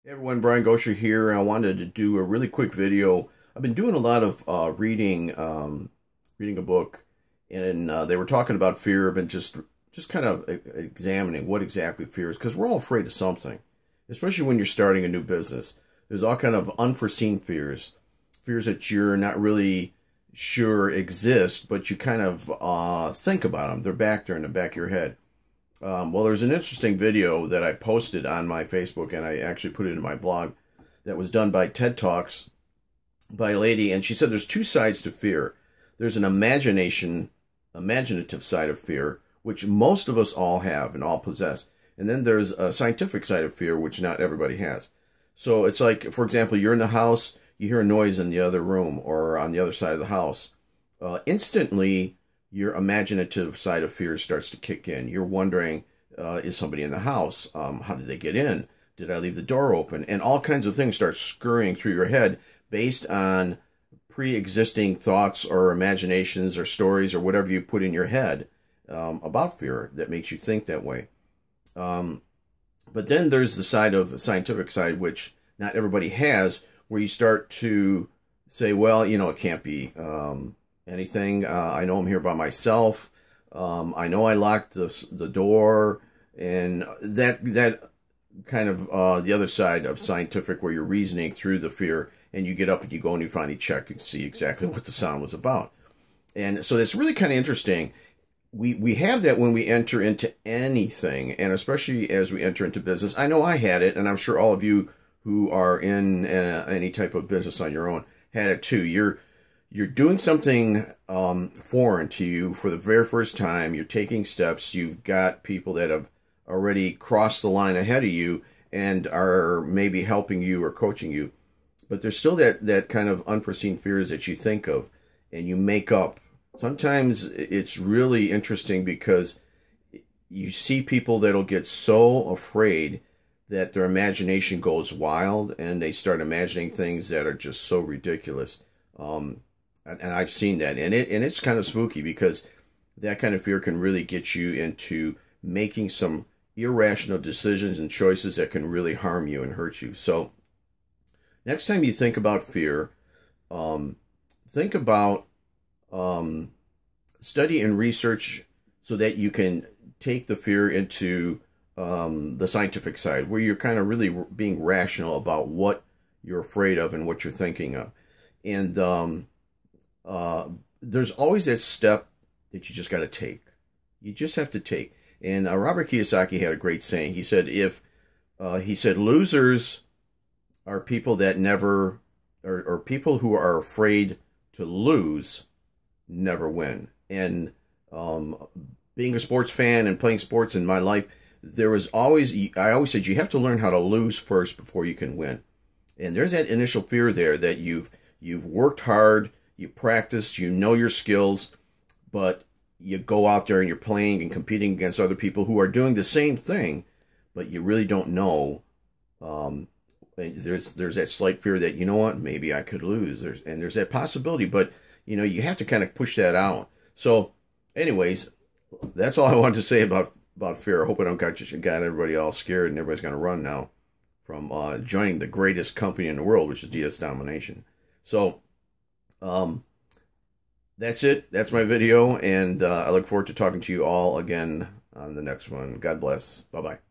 Hey everyone, Brian Gosher here. I wanted to do a really quick video. I've been doing a lot of reading a book, and they were talking about fear. I've been just kind of examining what exactly fear is, because we're all afraid of something, especially when you're starting a new business. There's all kind of unforeseen fears, fears that you're not really sure exist, but you kind of think about them. They're back there in the back of your head. Well, there's an interesting video that I posted on my Facebook, and I actually put it in my blog, that was done by TED Talks by a lady, and she said there's two sides to fear. There's an imaginative side of fear, which most of us all have and all possess. And then there's a scientific side of fear, which not everybody has. So it's like, for example, you're in the house, you hear a noise in the other room or on the other side of the house. Instantly, your imaginative side of fear starts to kick in. You're wondering, is somebody in the house? How did they get in? Did I leave the door open? And all kinds of things start scurrying through your head based on pre-existing thoughts or imaginations or stories or whatever you put in your head about fear that makes you think that way. But then there's the scientific side, which not everybody has, where you start to say, well, it can't be anything. I know I'm here by myself. I know I locked the door, and that kind of the other side of scientific, where you're reasoning through the fear, and you get up and you go and you finally check and see exactly what the sound was about. And so it's really kind of interesting. We have that when we enter into anything, and especially as we enter into business. I know I had it, and I'm sure all of you who are in any type of business on your own had it too. You're doing something foreign to you for the very first time. You're taking steps. You've got people that have already crossed the line ahead of you and are maybe helping you or coaching you. But there's still that kind of unforeseen fears that you think of and you make up. Sometimes it's really interesting because you see people that'll get so afraid that their imagination goes wild and they start imagining things that are just so ridiculous. And I've seen that, and it's kind of spooky, because that kind of fear can really get you into making some irrational decisions and choices that can really harm you and hurt you. So next time you think about fear, think about study and research so that you can take the fear into the scientific side, where you're kind of really being rational about what you're afraid of and what you're thinking of. And there's always that step that you just got to take. You just have to take. And Robert Kiyosaki had a great saying. He said, losers are people that never, or people who are afraid to lose never win. And being a sports fan and playing sports in my life, I always said, you have to learn how to lose first before you can win. And there's that initial fear there that you've worked hard, you practiced, you know your skills, but you go out there and you're playing and competing against other people who are doing the same thing, but you really don't know. There's that slight fear that, you know what, maybe I could lose. There's that possibility, but you have to kind of push that out. So anyways, that's all I wanted to say about fear. I hope I don't got everybody all scared and everybody's going to run now from joining the greatest company in the world, which is DS Domination. So that's it. That's my video, and I look forward to talking to you all again on the next one. God bless. Bye-bye.